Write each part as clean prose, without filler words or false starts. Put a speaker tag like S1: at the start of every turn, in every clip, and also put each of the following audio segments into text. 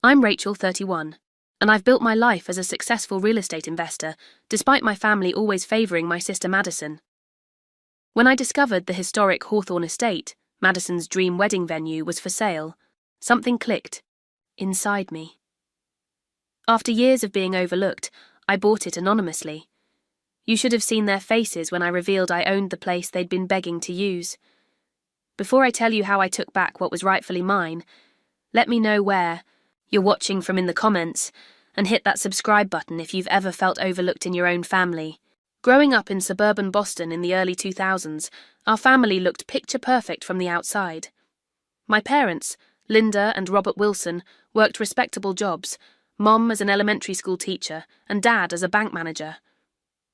S1: I'm Rachel, 31, and I've built my life as a successful real estate investor, despite my family always favouring my sister Madison. When I discovered the historic Hawthorne estate, Madison's dream wedding venue, was for sale, something clicked inside me. After years of being overlooked, I bought it anonymously. You should have seen their faces when I revealed I owned the place they'd been begging to use. Before I tell you how I took back what was rightfully mine, let me know where you're watching from in the comments, and hit that subscribe button if you've ever felt overlooked in your own family. Growing up in suburban Boston in the early 2000s, our family looked picture perfect from the outside. My parents, Linda and Robert Wilson, worked respectable jobs, Mom as an elementary school teacher and Dad as a bank manager.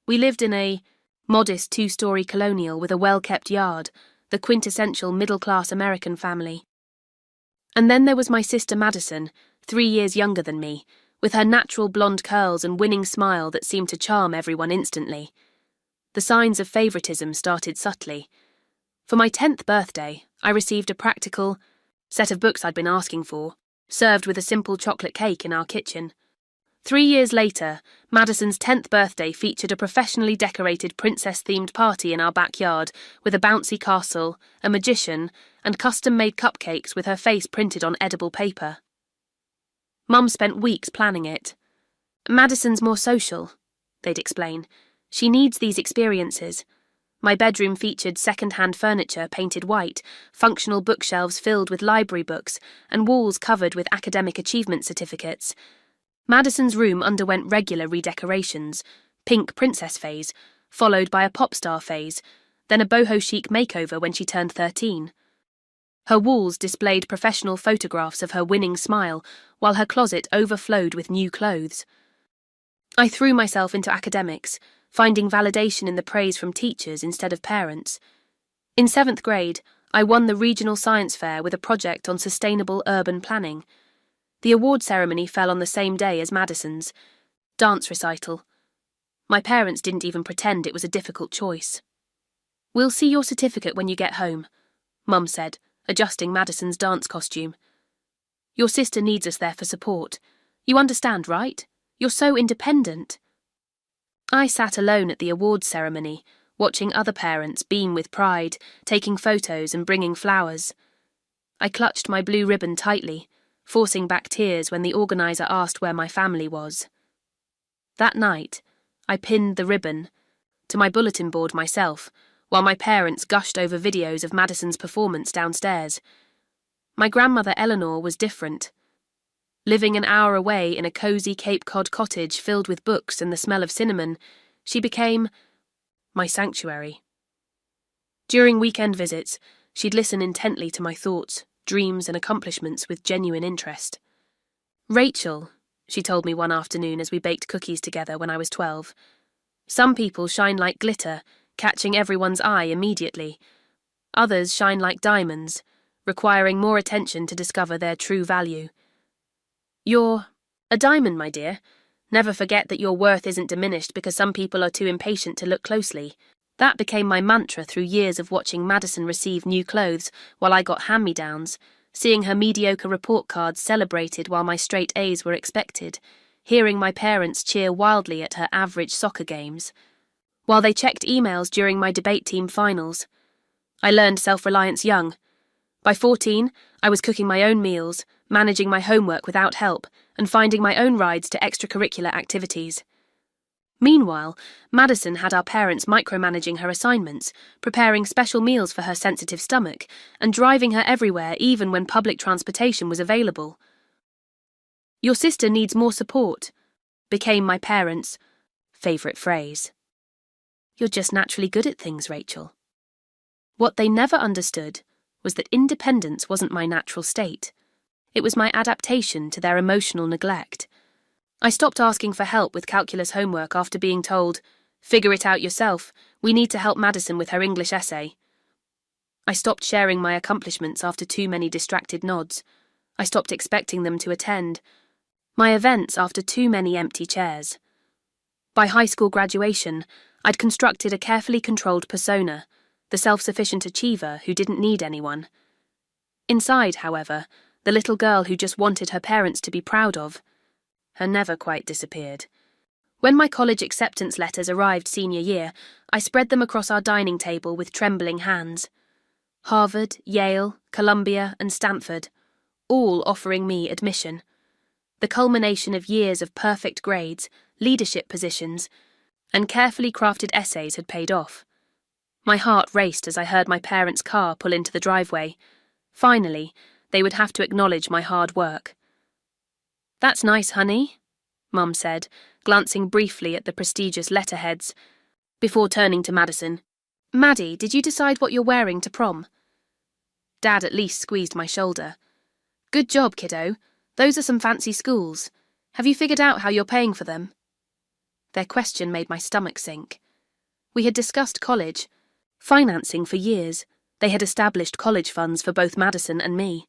S1: We lived in a modest 2-story colonial with a well-kept yard, the quintessential middle-class American family. And then there was my sister Madison, 3 years younger than me, with her natural blonde curls and winning smile that seemed to charm everyone instantly. The signs of favouritism started subtly. For my 10th birthday, I received a practical set of books I'd been asking for, served with a simple chocolate cake in our kitchen. 3 years later, Madison's 10th birthday featured a professionally decorated princess-themed party in our backyard with a bouncy castle, a magician, and custom-made cupcakes with her face printed on edible paper. Mum spent weeks planning it. Madison's more social, they'd explain. She needs these experiences. My bedroom featured second-hand furniture painted white, functional bookshelves filled with library books, and walls covered with academic achievement certificates. Madison's room underwent regular redecorations, pink princess phase, followed by a pop star phase, then a boho chic makeover when she turned 13. Her walls displayed professional photographs of her winning smile, while her closet overflowed with new clothes. I threw myself into academics, finding validation in the praise from teachers instead of parents. In 7th grade, I won the regional science fair with a project on sustainable urban planning. The award ceremony fell on the same day as Madison's dance recital. My parents didn't even pretend it was a difficult choice. "We'll see your certificate when you get home," Mum said, adjusting Madison's dance costume. "Your sister needs us there for support. You understand, right? You're so independent." I sat alone at the awards ceremony, watching other parents beam with pride, taking photos and bringing flowers. I clutched my blue ribbon tightly, forcing back tears when the organiser asked where my family was. That night, I pinned the ribbon to my bulletin board myself, while my parents gushed over videos of Madison's performance downstairs. My grandmother Eleanor was different. Living an hour away in a cosy Cape Cod cottage filled with books and the smell of cinnamon, she became my sanctuary. During weekend visits, she'd listen intently to my thoughts, dreams and accomplishments with genuine interest. "Rachel," she told me one afternoon as we baked cookies together when I was 12, "some people shine like glitter, catching everyone's eye immediately. Others shine like diamonds, requiring more attention to discover their true value. You're a diamond, my dear. Never forget that your worth isn't diminished because some people are too impatient to look closely." That became my mantra through years of watching Madison receive new clothes while I got hand-me-downs, seeing her mediocre report cards celebrated while my straight A's were expected, hearing my parents cheer wildly at her average soccer games, while they checked emails during my debate team finals. I learned self-reliance young. By 14, I was cooking my own meals, managing my homework without help, and finding my own rides to extracurricular activities. Meanwhile, Madison had our parents micromanaging her assignments, preparing special meals for her sensitive stomach, and driving her everywhere even when public transportation was available. "Your sister needs more support," became my parents' favourite phrase. "You're just naturally good at things, Rachel." What they never understood was that independence wasn't my natural state. It was my adaptation to their emotional neglect. I stopped asking for help with calculus homework after being told, "Figure it out yourself, we need to help Madison with her English essay." I stopped sharing my accomplishments after too many distracted nods. I stopped expecting them to attend my events after too many empty chairs. By high school graduation, I'd constructed a carefully controlled persona, the self-sufficient achiever who didn't need anyone. Inside, however, the little girl who just wanted her parents to be proud of her, never quite disappeared. When my college acceptance letters arrived senior year, I spread them across our dining table with trembling hands. Harvard, Yale, Columbia, and Stanford, all offering me admission. The culmination of years of perfect grades, leadership positions, and carefully crafted essays had paid off. My heart raced as I heard my parents' car pull into the driveway. Finally, they would have to acknowledge my hard work. "That's nice, honey," Mum said, glancing briefly at the prestigious letterheads, before turning to Madison. "Maddie, did you decide what you're wearing to prom?" Dad at least squeezed my shoulder. "Good job, kiddo. Those are some fancy schools. Have you figured out how you're paying for them?" Their question made my stomach sink. We had discussed college, financing for years. They had established college funds for both Madison and me.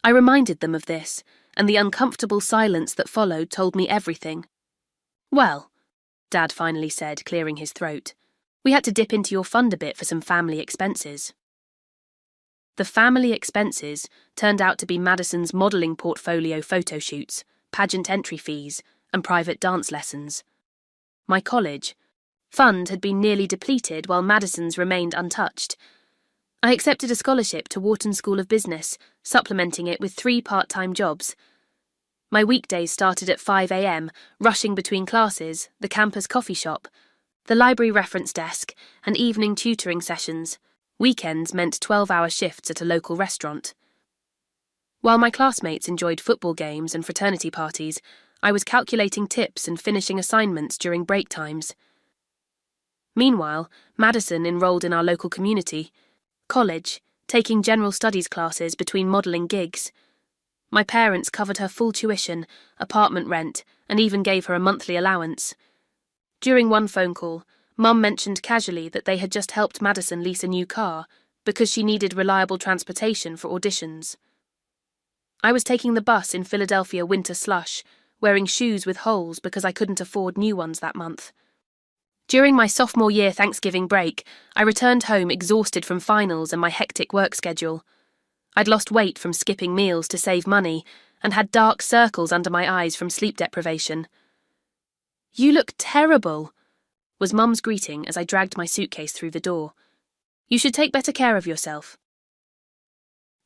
S1: I reminded them of this, and the uncomfortable silence that followed told me everything. "Well," Dad finally said, clearing his throat, "we had to dip into your fund a bit for some family expenses." The family expenses turned out to be Madison's modelling portfolio photo shoots, pageant entry fees, and private dance lessons. My college fund had been nearly depleted while Madison's remained untouched. I accepted a scholarship to Wharton School of Business, supplementing it with 3 part-time jobs. My weekdays started at 5 a.m, rushing between classes, the campus coffee shop, the library reference desk, and evening tutoring sessions. Weekends meant 12-hour shifts at a local restaurant. While my classmates enjoyed football games and fraternity parties, I was calculating tips and finishing assignments during break times. Meanwhile, Madison enrolled in our local community college, taking general studies classes between modelling gigs. My parents covered her full tuition, apartment rent, and even gave her a monthly allowance. During one phone call, Mum mentioned casually that they had just helped Madison lease a new car because she needed reliable transportation for auditions. I was taking the bus in Philadelphia winter slush, wearing shoes with holes because I couldn't afford new ones that month. During my sophomore year Thanksgiving break, I returned home exhausted from finals and my hectic work schedule. I'd lost weight from skipping meals to save money and had dark circles under my eyes from sleep deprivation. "You look terrible," was Mum's greeting as I dragged my suitcase through the door. "You should take better care of yourself."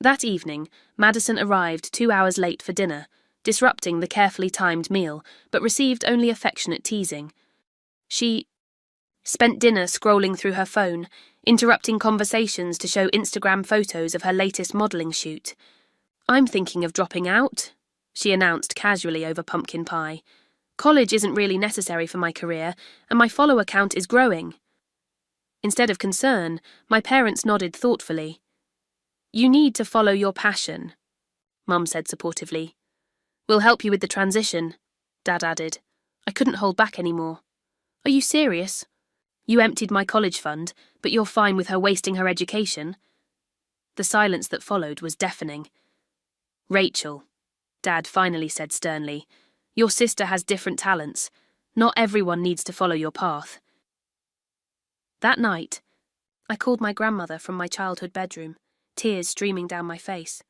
S1: That evening, Madison arrived 2 hours late for dinner, disrupting the carefully timed meal, but received only affectionate teasing. She spent dinner scrolling through her phone, interrupting conversations to show Instagram photos of her latest modelling shoot. "I'm thinking of dropping out," she announced casually over pumpkin pie. "College isn't really necessary for my career, and my follower count is growing." Instead of concern, my parents nodded thoughtfully. "You need to follow your passion," Mum said supportively. "We'll help you with the transition," Dad added. I couldn't hold back anymore. "Are you serious? You emptied my college fund, but you're fine with her wasting her education?" The silence that followed was deafening. "Rachel," Dad finally said sternly, "your sister has different talents. Not everyone needs to follow your path." That night, I called my grandmother from my childhood bedroom, tears streaming down my face.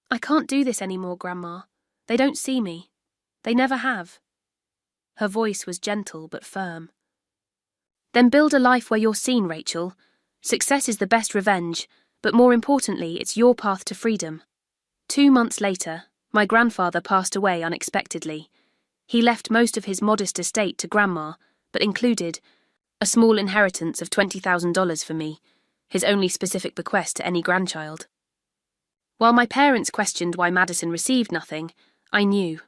S1: "I can't do this anymore, Grandma. They don't see me. They never have." Her voice was gentle but firm. "Then build a life where you're seen, Rachel. Success is the best revenge, but more importantly, it's your path to freedom." 2 months later, my grandfather passed away unexpectedly. He left most of his modest estate to Grandma, but included a small inheritance of $20,000 for me, his only specific bequest to any grandchild. While my parents questioned why Madison received nothing, I knew.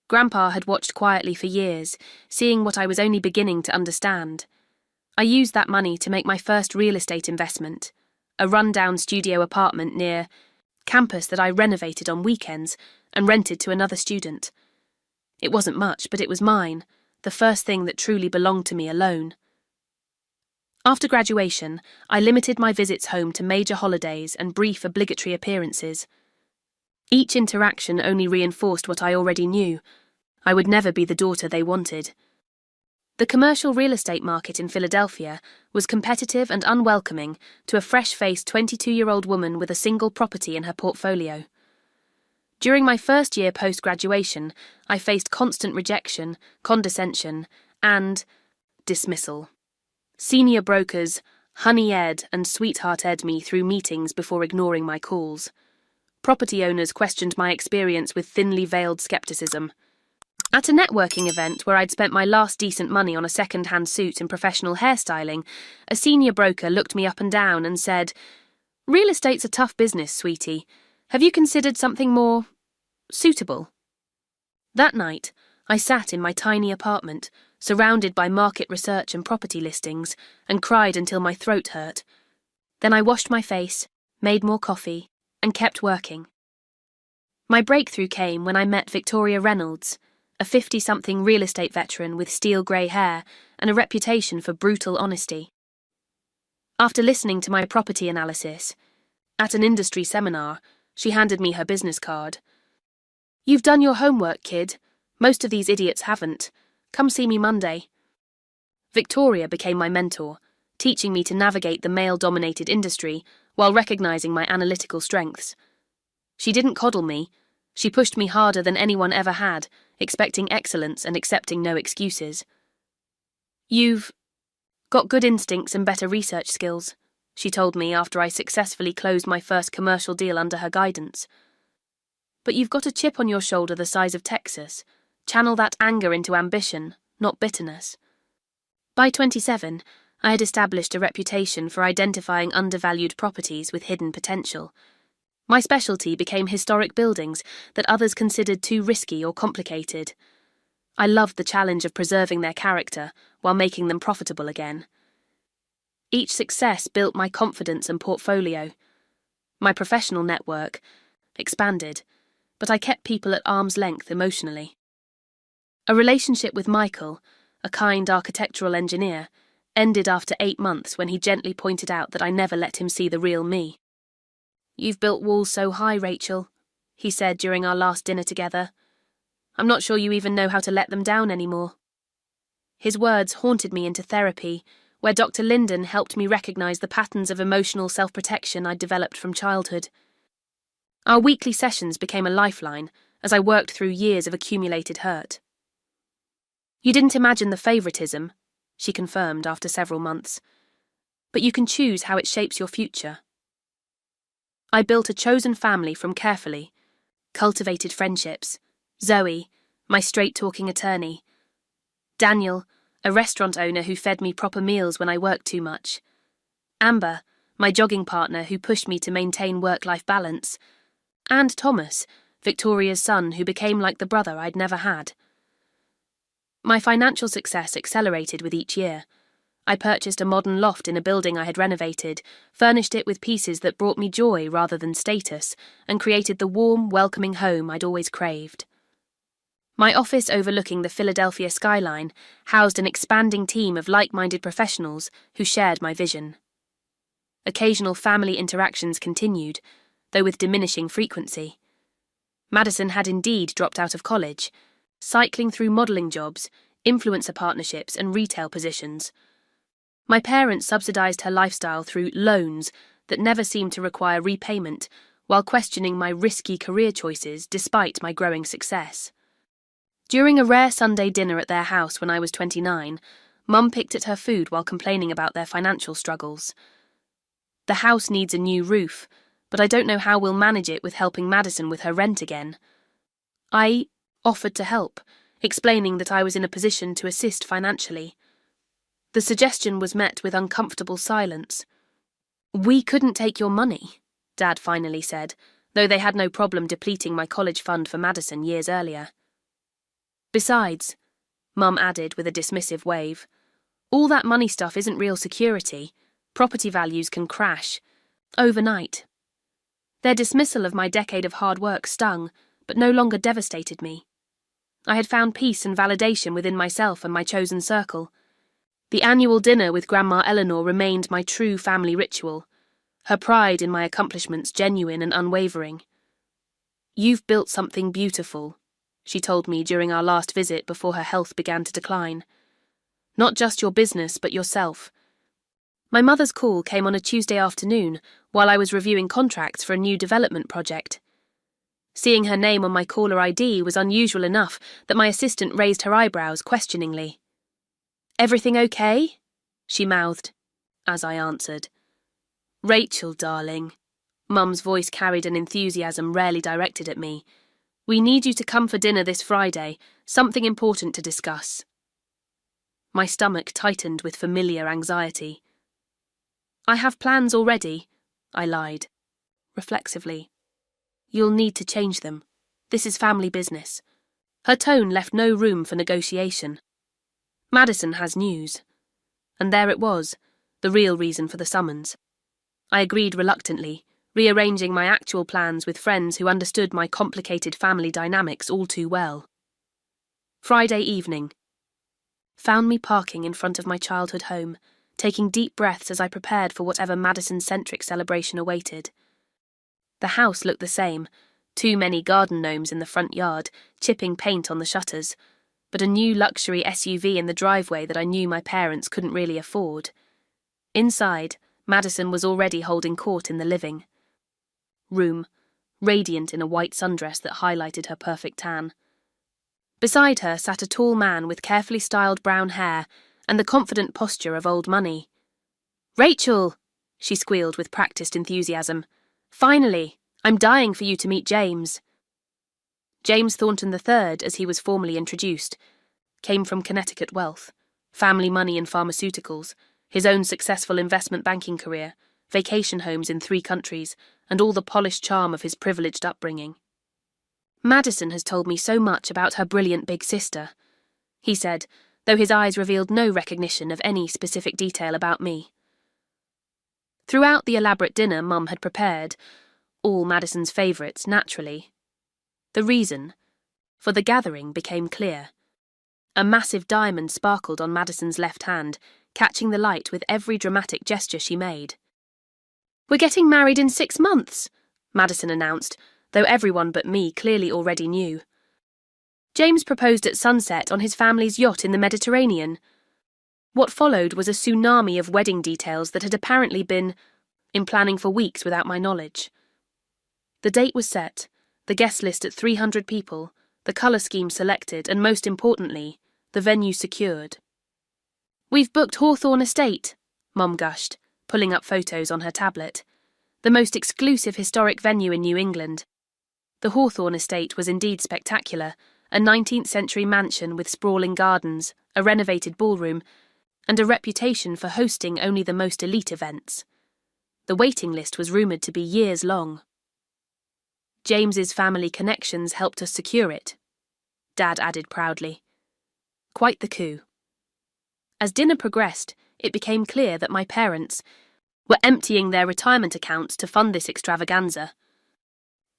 S1: Grandpa had watched quietly for years, seeing what I was only beginning to understand. I used that money to make my first real estate investment, a run-down studio apartment near campus that I renovated on weekends and rented to another student. It wasn't much, but it was mine, the first thing that truly belonged to me alone. After graduation, I limited my visits home to major holidays and brief obligatory appearances. Each interaction only reinforced what I already knew. I would never be the daughter they wanted. The commercial real estate market in Philadelphia was competitive and unwelcoming to a fresh-faced 22-year-old woman with a single property in her portfolio. During my first year post-graduation, I faced constant rejection, condescension, and dismissal. Senior brokers honey-ed and sweetheart-ed me through meetings before ignoring my calls. Property owners questioned my experience with thinly veiled skepticism. At a networking event where I'd spent my last decent money on a second-hand suit and professional hairstyling, a senior broker looked me up and down and said, "Real estate's a tough business, sweetie. Have you considered something more suitable?" That night, I sat in my tiny apartment, surrounded by market research and property listings, and cried until my throat hurt. Then I washed my face, made more coffee, and kept working. My breakthrough came when I met Victoria Reynolds, a 50-something real estate veteran with steel grey hair and a reputation for brutal honesty. After listening to my property analysis, at an industry seminar, she handed me her business card. "You've done your homework, kid. Most of these idiots haven't. Come see me Monday." Victoria became my mentor, teaching me to navigate the male-dominated industry while recognizing my analytical strengths. She didn't coddle me. She pushed me harder than anyone ever had, expecting excellence and accepting no excuses. "You've got good instincts and better research skills," she told me after I successfully closed my first commercial deal under her guidance. "But you've got a chip on your shoulder the size of Texas. Channel that anger into ambition, not bitterness." By 27, I had established a reputation for identifying undervalued properties with hidden potential. My specialty became historic buildings that others considered too risky or complicated. I loved the challenge of preserving their character while making them profitable again. Each success built my confidence and portfolio. My professional network expanded, but I kept people at arm's length emotionally. A relationship with Michael, a kind architectural engineer, ended after 8 months when he gently pointed out that I never let him see the real me. "You've built walls so high, Rachel," he said during our last dinner together. "I'm not sure you even know how to let them down anymore." His words haunted me into therapy, where Dr. Linden helped me recognize the patterns of emotional self-protection I'd developed from childhood. Our weekly sessions became a lifeline as I worked through years of accumulated hurt. "You didn't imagine the favoritism," she confirmed after several months, "but you can choose how it shapes your future." I built a chosen family from carefully cultivated friendships. Zoe, my straight-talking attorney. Daniel, a restaurant owner who fed me proper meals when I worked too much. Amber, my jogging partner who pushed me to maintain work-life balance. And Thomas, Victoria's son, who became like the brother I'd never had. My financial success accelerated with each year. I purchased a modern loft in a building I had renovated, furnished it with pieces that brought me joy rather than status, and created the warm, welcoming home I'd always craved. My office overlooking the Philadelphia skyline housed an expanding team of like-minded professionals who shared my vision. Occasional family interactions continued, though with diminishing frequency. Madison had indeed dropped out of college, cycling through modelling jobs, influencer partnerships and retail positions. My parents subsidised her lifestyle through loans that never seemed to require repayment, while questioning my risky career choices despite my growing success. During a rare Sunday dinner at their house when I was 29, Mum picked at her food while complaining about their financial struggles. "The house needs a new roof, but I don't know how we'll manage it with helping Madison with her rent again." I offered to help, explaining that I was in a position to assist financially. The suggestion was met with uncomfortable silence. "We couldn't take your money," Dad finally said, though they had no problem depleting my college fund for Madison years earlier. "Besides," Mum added with a dismissive wave, "all that money stuff isn't real security. Property values can crash overnight." Their dismissal of my decade of hard work stung, but no longer devastated me. I had found peace and validation within myself and my chosen circle. The annual dinner with Grandma Eleanor remained my true family ritual, her pride in my accomplishments genuine and unwavering. "You've built something beautiful," she told me during our last visit before her health began to decline. "Not just your business, but yourself." My mother's call came on a Tuesday afternoon while I was reviewing contracts for a new development project. Seeing her name on my caller ID was unusual enough that my assistant raised her eyebrows questioningly. "Everything okay?" she mouthed, as I answered. "Rachel, darling." Mum's voice carried an enthusiasm rarely directed at me. "We need you to come for dinner this Friday, something important to discuss." My stomach tightened with familiar anxiety. "I have plans already," I lied, reflexively. "You'll need to change them. This is family business." Her tone left no room for negotiation. "Madison has news." And there it was, the real reason for the summons. I agreed reluctantly, rearranging my actual plans with friends who understood my complicated family dynamics all too well. Friday evening. Found me parking in front of my childhood home, taking deep breaths as I prepared for whatever Madison-centric celebration awaited. The house looked the same, too many garden gnomes in the front yard, chipping paint on the shutters, but a new luxury SUV in the driveway that I knew my parents couldn't really afford. Inside, Madison was already holding court in the living room, radiant in a white sundress that highlighted her perfect tan. Beside her sat a tall man with carefully styled brown hair and the confident posture of old money. "Rachel!" she squealed with practiced enthusiasm. "Finally! I'm dying for you to meet James." James Thornton III, as he was formally introduced, came from Connecticut wealth, family money and pharmaceuticals, his own successful investment banking career, vacation homes in 3 countries, and all the polished charm of his privileged upbringing. "Madison has told me so much about her brilliant big sister," he said, though his eyes revealed no recognition of any specific detail about me. Throughout the elaborate dinner Mum had prepared, all Madison's favourites, naturally. The reason for the gathering became clear. A massive diamond sparkled on Madison's left hand, catching the light with every dramatic gesture she made. "We're getting married in 6 months," Madison announced, though everyone but me clearly already knew. James proposed at sunset on his family's yacht in the Mediterranean. What followed was a tsunami of wedding details that had apparently been in planning for weeks without my knowledge. The date was set, the guest list at 300 people, the colour scheme selected, and most importantly, the venue secured. "We've booked Hawthorne Estate," Mum gushed, pulling up photos on her tablet. "The most exclusive historic venue in New England." The Hawthorne Estate was indeed spectacular, a 19th-century mansion with sprawling gardens, a renovated ballroom, and a reputation for hosting only the most elite events. The waiting list was rumoured to be years long. "James's family connections helped us secure it," Dad added proudly. Quite the coup. As dinner progressed, it became clear that my parents were emptying their retirement accounts to fund this extravaganza.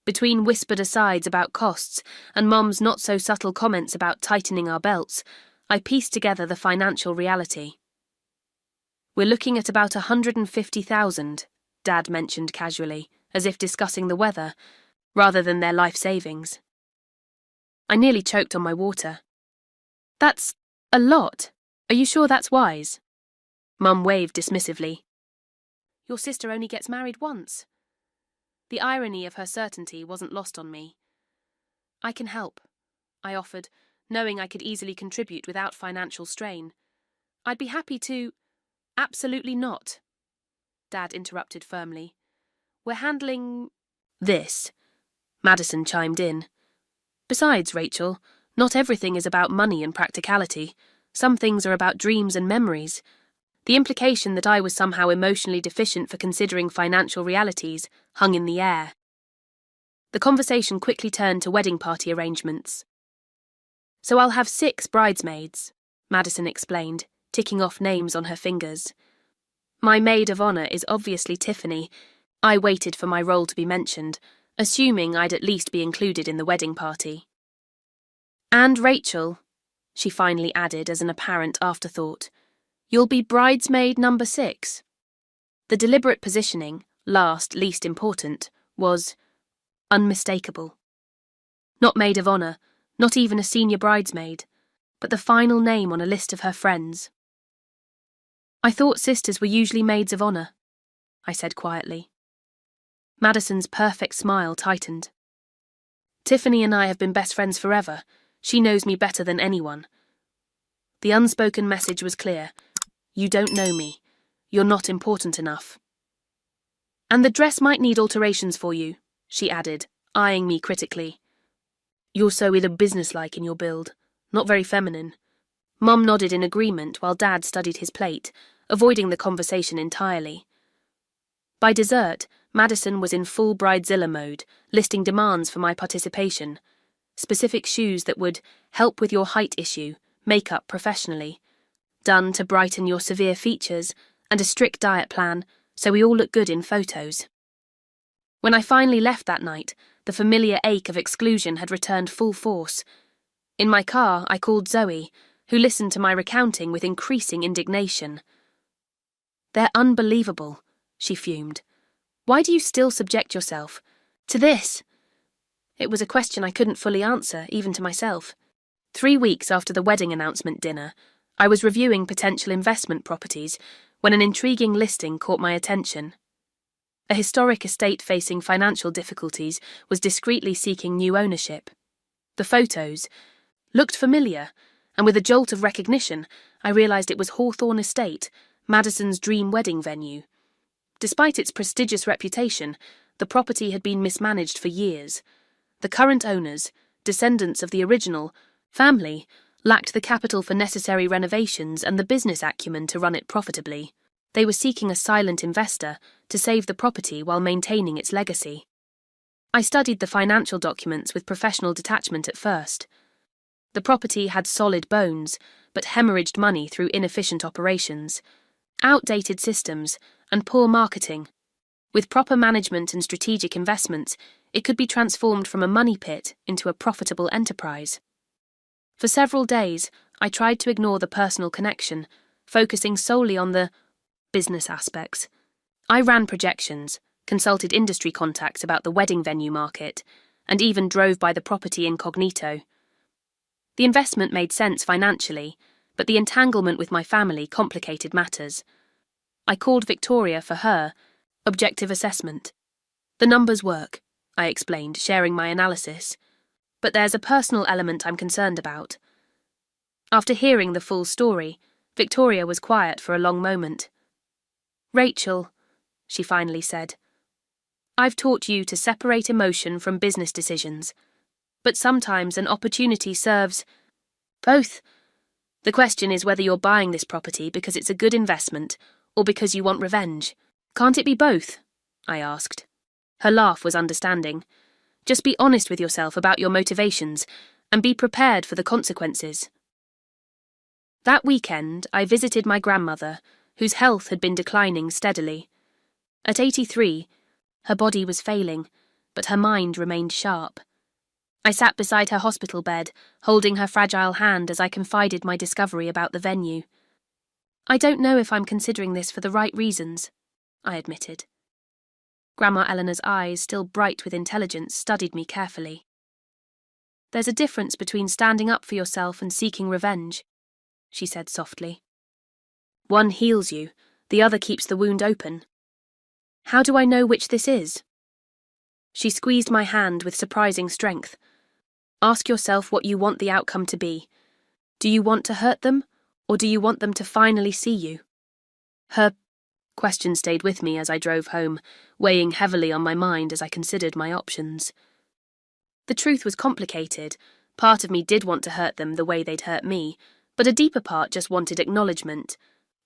S1: Between whispered asides about costs and Mum's not-so-subtle comments about tightening our belts, I pieced together the financial reality. "We're looking at about 150,000, Dad mentioned casually, as if discussing the weather, rather than their life savings. I nearly choked on my water. "That's a lot. Are you sure that's wise?" Mum waved dismissively. "Your sister only gets married once." The irony of her certainty wasn't lost on me. "I can help," I offered, knowing I could easily contribute without financial strain. "I'd be happy to—" "Absolutely not," Dad interrupted firmly. "We're handling this," Madison chimed in. "Besides, Rachel, not everything is about money and practicality. Some things are about dreams and memories." The implication that I was somehow emotionally deficient for considering financial realities hung in the air. The conversation quickly turned to wedding party arrangements. "So I'll have 6 bridesmaids," Madison explained, ticking off names on her fingers. "My maid of honour is obviously Tiffany." I waited for my role to be mentioned, assuming I'd at least be included in the wedding party. "And Rachel," she finally added as an apparent afterthought. "You'll be bridesmaid number 6. The deliberate positioning, last, least important, was unmistakable. Not maid of honour, not even a senior bridesmaid, but the final name on a list of her friends. "I thought sisters were usually maids of honour," I said quietly. Madison's perfect smile tightened. Tiffany and I have been best friends forever. She knows me better than anyone. The unspoken message was clear. You don't know me. You're not important enough. And the dress might need alterations for you, she added, eyeing me critically. You're so businesslike in your build, not very feminine. Mum nodded in agreement while Dad studied his plate, avoiding the conversation entirely. By dessert, Madison was in full bridezilla mode, listing demands for my participation. Specific shoes that would help with your height issue, makeup professionally, done to brighten your severe features, and a strict diet plan so we all look good in photos. When I finally left that night, the familiar ache of exclusion had returned full force. In my car, I called Zoe, who listened to my recounting with increasing indignation. They're unbelievable, she fumed. Why do you still subject yourself to this? It was a question I couldn't fully answer, even to myself. 3 weeks after the wedding announcement dinner, I was reviewing potential investment properties when an intriguing listing caught my attention. A historic estate facing financial difficulties was discreetly seeking new ownership. The photos looked familiar, and with a jolt of recognition, I realised it was Hawthorne Estate, Madison's dream wedding venue. Despite its prestigious reputation, the property had been mismanaged for years. The current owners, descendants of the original family, lacked the capital for necessary renovations and the business acumen to run it profitably. They were seeking a silent investor to save the property while maintaining its legacy. I studied the financial documents with professional detachment at first. The property had solid bones, but hemorrhaged money through inefficient operations, outdated systems, and poor marketing. With proper management and strategic investments, it could be transformed from a money pit into a profitable enterprise. For several days, I tried to ignore the personal connection, focusing solely on the business aspects. I ran projections, consulted industry contacts about the wedding venue market, and even drove by the property incognito. The investment made sense financially, but the entanglement with my family complicated matters. I called Victoria for her objective assessment. The numbers work, I explained, sharing my analysis. But there's a personal element I'm concerned about. After hearing the full story, Victoria was quiet for a long moment. Rachel, she finally said, I've taught you to separate emotion from business decisions, but sometimes an opportunity serves both. The question is whether you're buying this property because it's a good investment or because you want revenge. Can't it be both? I asked. Her laugh was understanding. Just be honest with yourself about your motivations and be prepared for the consequences. That weekend, I visited my grandmother, whose health had been declining steadily. At 83, her body was failing, but her mind remained sharp. I sat beside her hospital bed, holding her fragile hand as I confided my discovery about the venue. I don't know if I'm considering this for the right reasons, I admitted. Grandma Eleanor's eyes, still bright with intelligence, studied me carefully. There's a difference between standing up for yourself and seeking revenge, she said softly. One heals you, the other keeps the wound open. How do I know which this is? She squeezed my hand with surprising strength. Ask yourself what you want the outcome to be. Do you want to hurt them, or do you want them to finally see you? Her question stayed with me as I drove home, weighing heavily on my mind as I considered my options. The truth was complicated. Part of me did want to hurt them the way they'd hurt me, but a deeper part just wanted acknowledgement,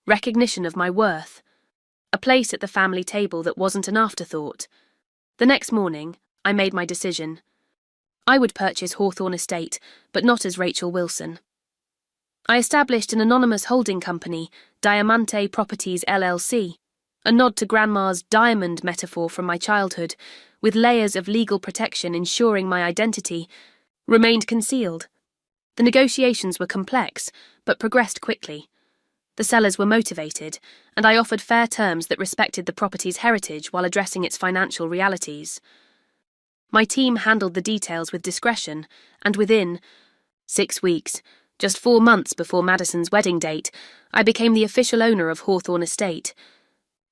S1: recognition of my worth, a place at the family table that wasn't an afterthought. The next morning, I made my decision. I would purchase Hawthorne Estate, but not as Rachel Wilson. I established an anonymous holding company, Diamante Properties LLC, a nod to Grandma's diamond metaphor from my childhood, with layers of legal protection ensuring my identity remained concealed. The negotiations were complex, but progressed quickly. The sellers were motivated, and I offered fair terms that respected the property's heritage while addressing its financial realities. My team handled the details with discretion, and within 6 weeks, just 4 months before Madison's wedding date, I became the official owner of Hawthorne Estate.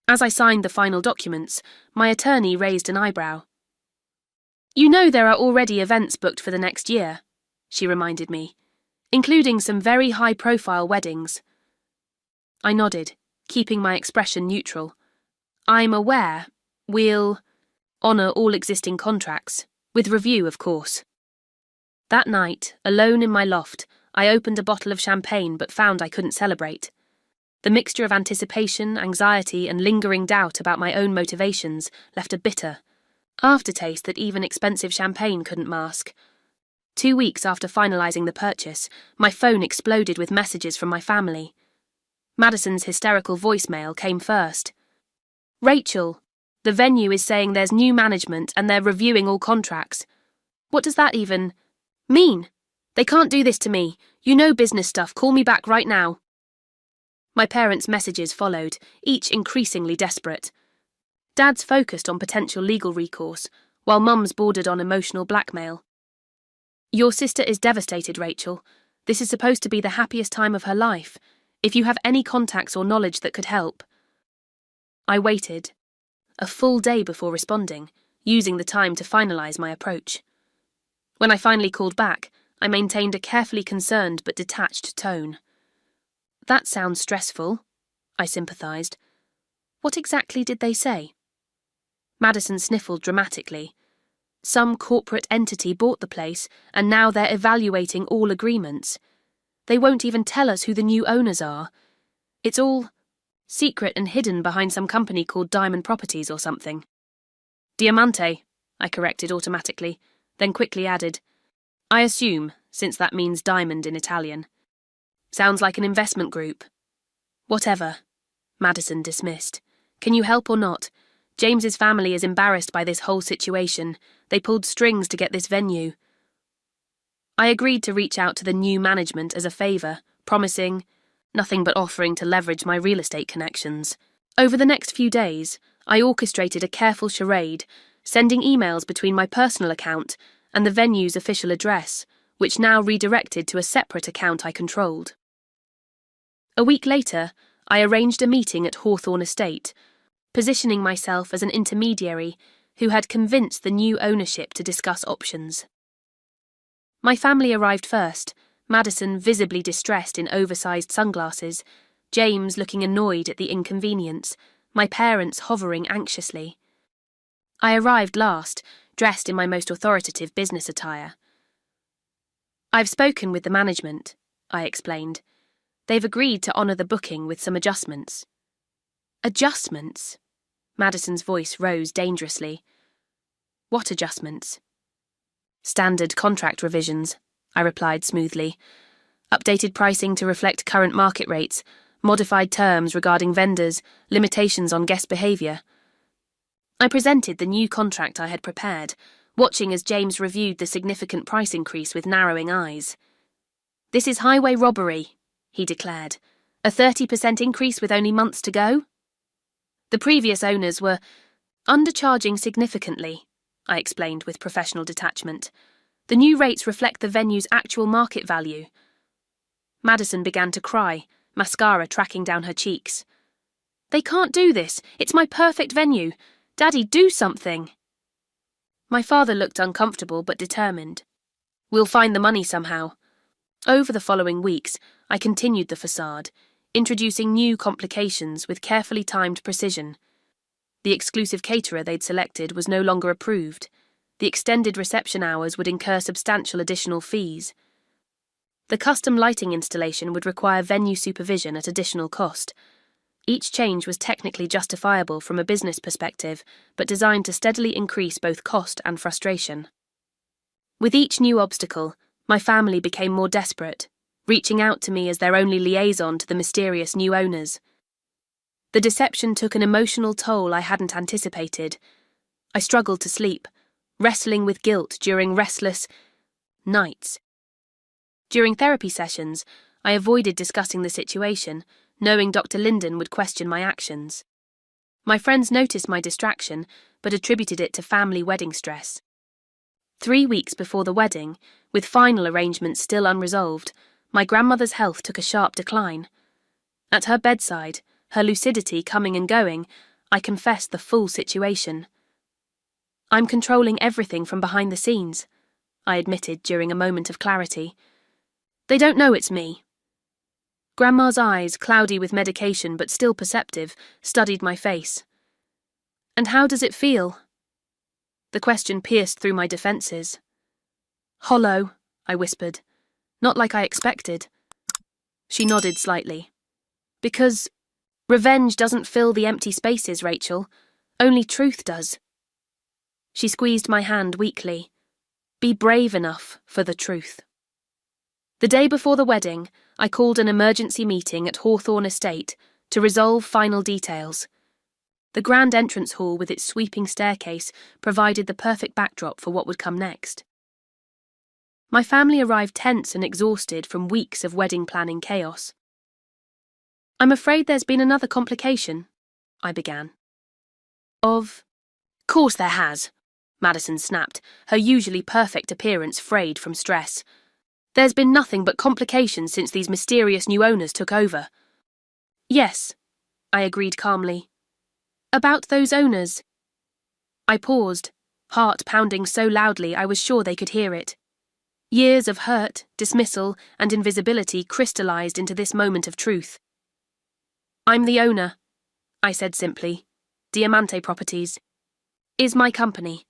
S1: As I signed the final documents, my attorney raised an eyebrow. You know there are already events booked for the next year, she reminded me, including some very high-profile weddings. I nodded, keeping my expression neutral. I'm aware. We'll honour all existing contracts, with review, of course. That night, alone in my loft, I opened a bottle of champagne but found I couldn't celebrate. The mixture of anticipation, anxiety, and lingering doubt about my own motivations left a bitter aftertaste that even expensive champagne couldn't mask. 2 weeks after finalising the purchase, my phone exploded with messages from my family. Madison's hysterical voicemail came first. Rachel, the venue is saying there's new management and they're reviewing all contracts. What does that even mean? They can't do this to me. You know business stuff. Call me back right now. My parents' messages followed, each increasingly desperate. Dad's focused on potential legal recourse, while Mum's bordered on emotional blackmail. Your sister is devastated, Rachel. This is supposed to be the happiest time of her life. If you have any contacts or knowledge that could help. I waited, a full day before responding, using the time to finalise my approach. When I finally called back, I maintained a carefully concerned but detached tone. That sounds stressful, I sympathised. What exactly did they say? Madison sniffled dramatically. Some corporate entity bought the place, and now they're evaluating all agreements. They won't even tell us who the new owners are. It's all secret and hidden behind some company called Diamond Properties or something. Diamante, I corrected automatically, then quickly added, I assume, since that means diamond in Italian. Sounds like an investment group. Whatever, Madison dismissed. Can you help or not? James's family is embarrassed by this whole situation. They pulled strings to get this venue. I agreed to reach out to the new management as a favour, promising nothing but offering to leverage my real estate connections. Over the next few days, I orchestrated a careful charade, sending emails between my personal account and the venue's official address, which now redirected to a separate account I controlled. A week later, I arranged a meeting at Hawthorne Estate, positioning myself as an intermediary who had convinced the new ownership to discuss options. My family arrived first, Madison visibly distressed in oversized sunglasses, James looking annoyed at the inconvenience, my parents hovering anxiously. I arrived last, dressed in my most authoritative business attire. I've spoken with the management, I explained. They've agreed to honour the booking with some adjustments. Adjustments? Madison's voice rose dangerously. What adjustments? Standard contract revisions, I replied smoothly. Updated pricing to reflect current market rates, modified terms regarding vendors, limitations on guest behaviour. I presented the new contract I had prepared, watching as James reviewed the significant price increase with narrowing eyes. This is highway robbery, he declared. A 30% increase with only months to go? The previous owners were undercharging significantly, I explained with professional detachment. The new rates reflect the venue's actual market value. Madison began to cry, mascara tracking down her cheeks. They can't do this. It's my perfect venue. Daddy, do something. My father looked uncomfortable but determined. We'll find the money somehow. Over the following weeks, I continued the facade, introducing new complications with carefully timed precision. The exclusive caterer they'd selected was no longer approved. The extended reception hours would incur substantial additional fees. The custom lighting installation would require venue supervision at additional cost. Each change was technically justifiable from a business perspective, but designed to steadily increase both cost and frustration. With each new obstacle, my family became more desperate, reaching out to me as their only liaison to the mysterious new owners. The deception took an emotional toll I hadn't anticipated. I struggled to sleep, wrestling with guilt during restless nights. During therapy sessions, I avoided discussing the situation, knowing Dr. Linden would question my actions. My friends noticed my distraction, but attributed it to family wedding stress. 3 weeks before the wedding, with final arrangements still unresolved, my grandmother's health took a sharp decline. At her bedside, her lucidity coming and going, I confessed the full situation. I'm controlling everything from behind the scenes, I admitted during a moment of clarity. They don't know it's me. Grandma's eyes, cloudy with medication but still perceptive, studied my face. And how does it feel? The question pierced through my defences. Hollow, I whispered. Not like I expected. She nodded slightly. Because revenge doesn't fill the empty spaces, Rachel. Only truth does. She squeezed my hand weakly. Be brave enough for the truth. The day before the wedding, I called an emergency meeting at Hawthorne Estate to resolve final details. The grand entrance hall with its sweeping staircase provided the perfect backdrop for what would come next. My family arrived tense and exhausted from weeks of wedding planning chaos. I'm afraid there's been another complication, I began. Of course there has, Madison snapped, her usually perfect appearance frayed from stress. There's been nothing but complications since these mysterious new owners took over. Yes, I agreed calmly. About those owners. I paused, heart pounding so loudly I was sure they could hear it. Years of hurt, dismissal, and invisibility crystallized into this moment of truth. I'm the owner, I said simply. Diamante Properties is my company.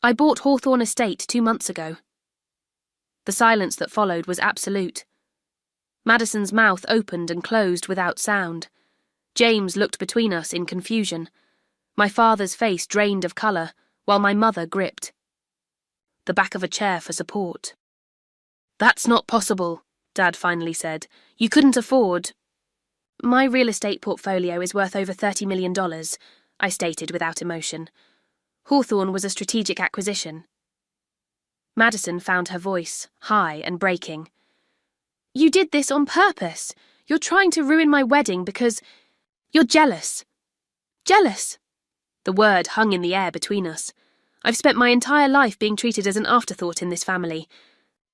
S1: I bought Hawthorne Estate 2 months ago. The silence that followed was absolute. Madison's mouth opened and closed without sound. James looked between us in confusion. My father's face drained of colour, while my mother gripped the back of a chair for support. That's not possible, Dad finally said. You couldn't afford. My real estate portfolio is worth over $30 million, I stated without emotion. Hawthorne was a strategic acquisition. Madison found her voice, high and breaking. You did this on purpose. You're trying to ruin my wedding because you're jealous. Jealous. The word hung in the air between us. I've spent my entire life being treated as an afterthought in this family.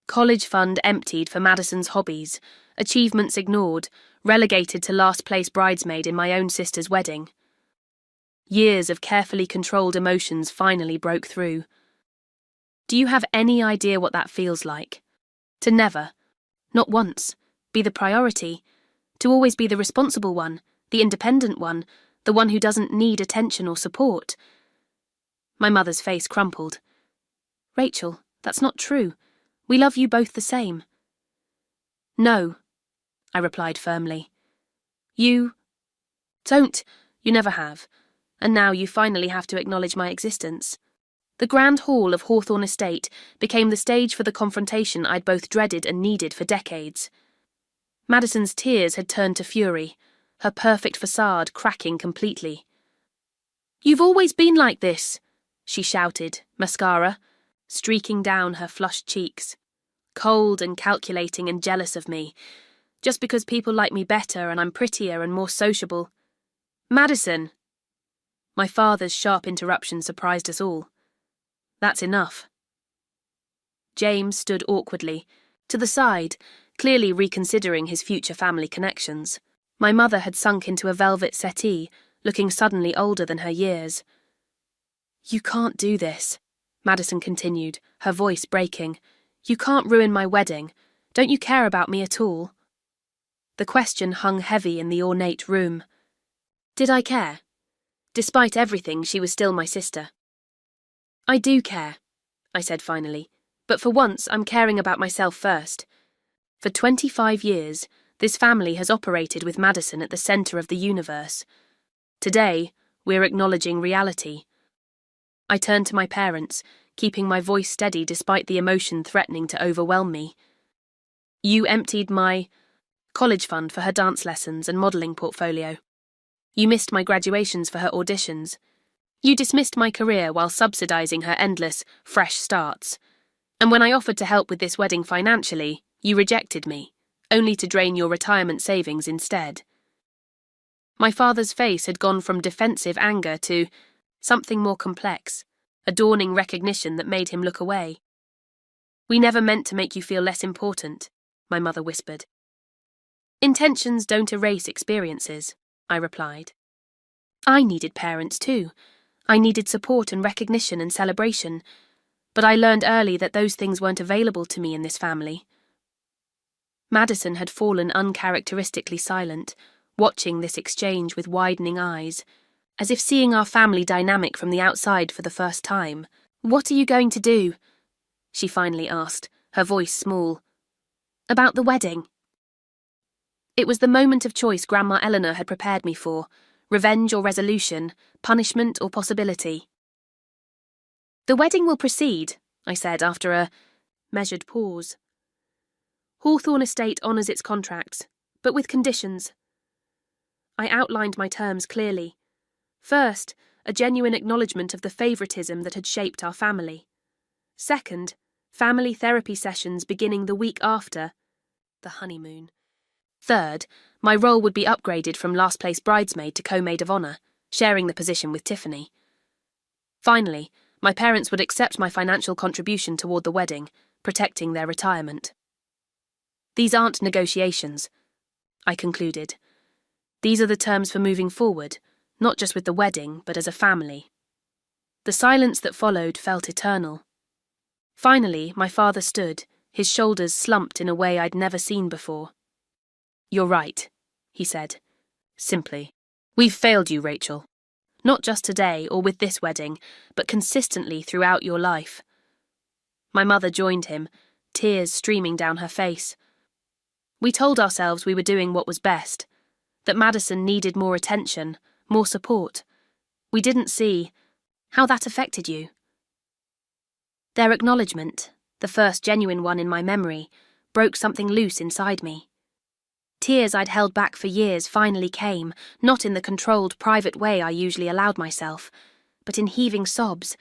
S1: College fund emptied for Madison's hobbies, achievements ignored, relegated to last place bridesmaid in my own sister's wedding. Years of carefully controlled emotions finally broke through. Do you have any idea what that feels like? To never, not once, be the priority, to always be the responsible one, the independent one, the one who doesn't need attention or support. My mother's face crumpled. Rachel, that's not true. We love you both the same. No, I replied firmly. You don't. You never have. And now you finally have to acknowledge my existence. The grand hall of Hawthorne Estate became the stage for the confrontation I'd both dreaded and needed for decades. Madison's tears had turned to fury, her perfect facade cracking completely. You've always been like this, she shouted, mascara streaking down her flushed cheeks. Cold and calculating and jealous of me, just because people like me better and I'm prettier and more sociable. Madison! My father's sharp interruption surprised us all. That's enough. James stood awkwardly, to the side, clearly reconsidering his future family connections. My mother had sunk into a velvet settee, looking suddenly older than her years. You can't do this, Madison continued, her voice breaking. You can't ruin my wedding. Don't you care about me at all? The question hung heavy in the ornate room. Did I care? Despite everything, she was still my sister. I do care, I said finally, but for once I'm caring about myself first. For 25 years, this family has operated with Madison at the centre of the universe. Today, we're acknowledging reality. I turned to my parents, keeping my voice steady despite the emotion threatening to overwhelm me. You emptied my college fund for her dance lessons and modelling portfolio. You missed my graduations for her auditions. You dismissed my career while subsidising her endless, fresh starts. And when I offered to help with this wedding financially, you rejected me, only to drain your retirement savings instead. My father's face had gone from defensive anger to something more complex, a dawning recognition that made him look away. We never meant to make you feel less important, my mother whispered. Intentions don't erase experiences, I replied. I needed parents too. I needed support and recognition and celebration, but I learned early that those things weren't available to me in this family. Madison had fallen uncharacteristically silent, watching this exchange with widening eyes, as if seeing our family dynamic from the outside for the first time. "What are you going to do?" she finally asked, her voice small. "About the wedding." It was the moment of choice Grandma Eleanor had prepared me for, revenge or resolution, punishment or possibility. "The wedding will proceed," I said after a measured pause. "Hawthorne Estate honours its contracts, but with conditions." I outlined my terms clearly. First, a genuine acknowledgement of the favouritism that had shaped our family. Second, family therapy sessions beginning the week after the honeymoon. Third, my role would be upgraded from last-place bridesmaid to co-maid of honour, sharing the position with Tiffany. Finally, my parents would accept my financial contribution toward the wedding, protecting their retirement. "These aren't negotiations," I concluded. "These are the terms for moving forward, not just with the wedding, but as a family." The silence that followed felt eternal. Finally, my father stood, his shoulders slumped in a way I'd never seen before. "You're right," he said, simply. "We've failed you, Rachel. Not just today or with this wedding, but consistently throughout your life." My mother joined him, tears streaming down her face. We told ourselves we were doing what was best, that Madison needed more attention, more support. We didn't see how that affected you. Their acknowledgement, the first genuine one in my memory, broke something loose inside me. Tears I'd held back for years finally came, not in the controlled, private way I usually allowed myself, but in heaving sobs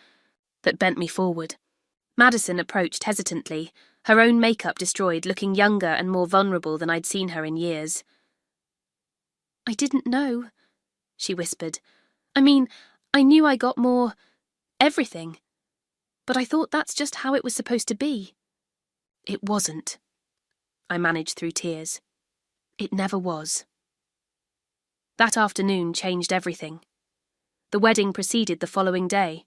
S1: that bent me forward. Madison approached hesitantly, her own makeup destroyed, looking younger and more vulnerable than I'd seen her in years. "I didn't know," she whispered. "I mean, I knew I got more everything, but I thought that's just how it was supposed to be." "It wasn't," I managed through tears. "It never was." That afternoon changed everything. The wedding proceeded the following day.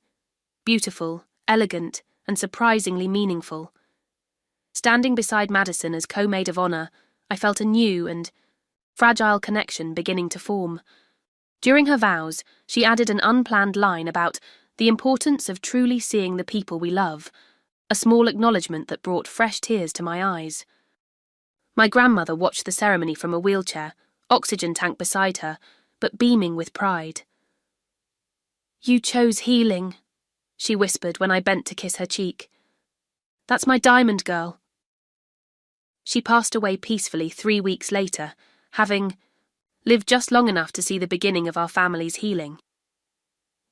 S1: Beautiful, elegant, and surprisingly meaningful. Standing beside Madison as co-maid of honour, I felt a new and fragile connection beginning to form. During her vows, she added an unplanned line about the importance of truly seeing the people we love, a small acknowledgement that brought fresh tears to my eyes. My grandmother watched the ceremony from a wheelchair, oxygen tank beside her, but beaming with pride. "You chose healing," she whispered when I bent to kiss her cheek. "That's my diamond girl." She passed away peacefully 3 weeks later, having lived just long enough to see the beginning of our family's healing.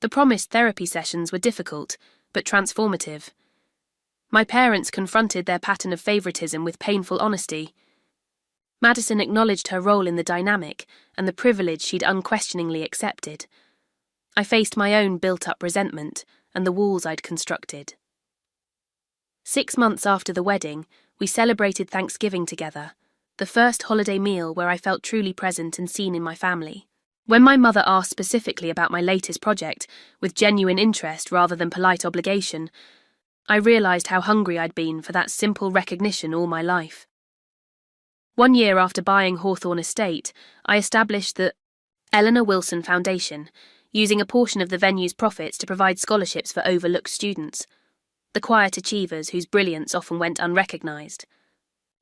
S1: The promised therapy sessions were difficult, but transformative. My parents confronted their pattern of favouritism with painful honesty. Madison acknowledged her role in the dynamic and the privilege she'd unquestioningly accepted. I faced my own built-up resentment and the walls I'd constructed. 6 months after the wedding, we celebrated Thanksgiving together, the first holiday meal where I felt truly present and seen in my family. When my mother asked specifically about my latest project, with genuine interest rather than polite obligation, I realised how hungry I'd been for that simple recognition all my life. 1 year after buying Hawthorne Estate, I established the Eleanor Wilson Foundation, using a portion of the venue's profits to provide scholarships for overlooked students, the quiet achievers whose brilliance often went unrecognised.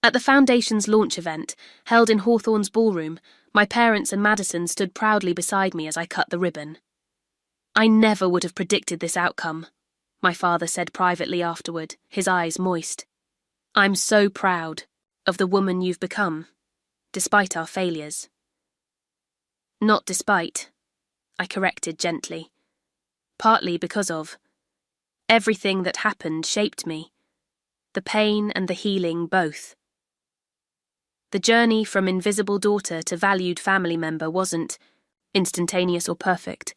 S1: At the Foundation's launch event, held in Hawthorne's ballroom, my parents and Madison stood proudly beside me as I cut the ribbon. "I never would have predicted this outcome," my father said privately afterward, his eyes moist. "I'm so proud of the woman you've become, despite our failures." "Not despite," I corrected gently. "Partly because of. Everything that happened shaped me. The pain and the healing both. The journey from invisible daughter to valued family member wasn't instantaneous or perfect.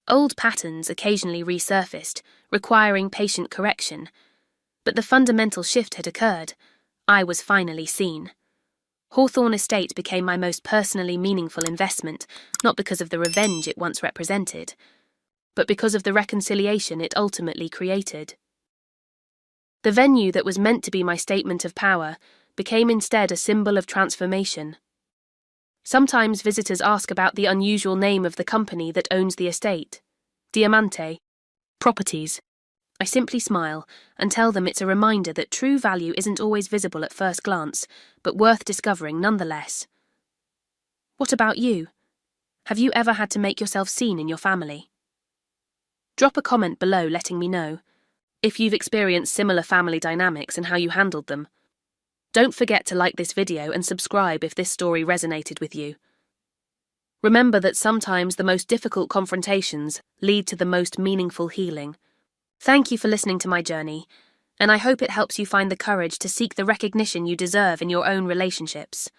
S1: Old patterns occasionally resurfaced, requiring patient correction. But the fundamental shift had occurred. I was finally seen. Hawthorne Estate became my most personally meaningful investment, not because of the revenge it once represented, but because of the reconciliation it ultimately created. The venue that was meant to be my statement of power became instead a symbol of transformation. Sometimes visitors ask about the unusual name of the company that owns the estate, Diamante Properties. I simply smile and tell them it's a reminder that true value isn't always visible at first glance, but worth discovering nonetheless. What about you? Have you ever had to make yourself seen in your family? Drop a comment below letting me know if you've experienced similar family dynamics and how you handled them. Don't forget to like this video and subscribe if this story resonated with you. Remember that sometimes the most difficult confrontations lead to the most meaningful healing. Thank you for listening to my journey, and I hope it helps you find the courage to seek the recognition you deserve in your own relationships.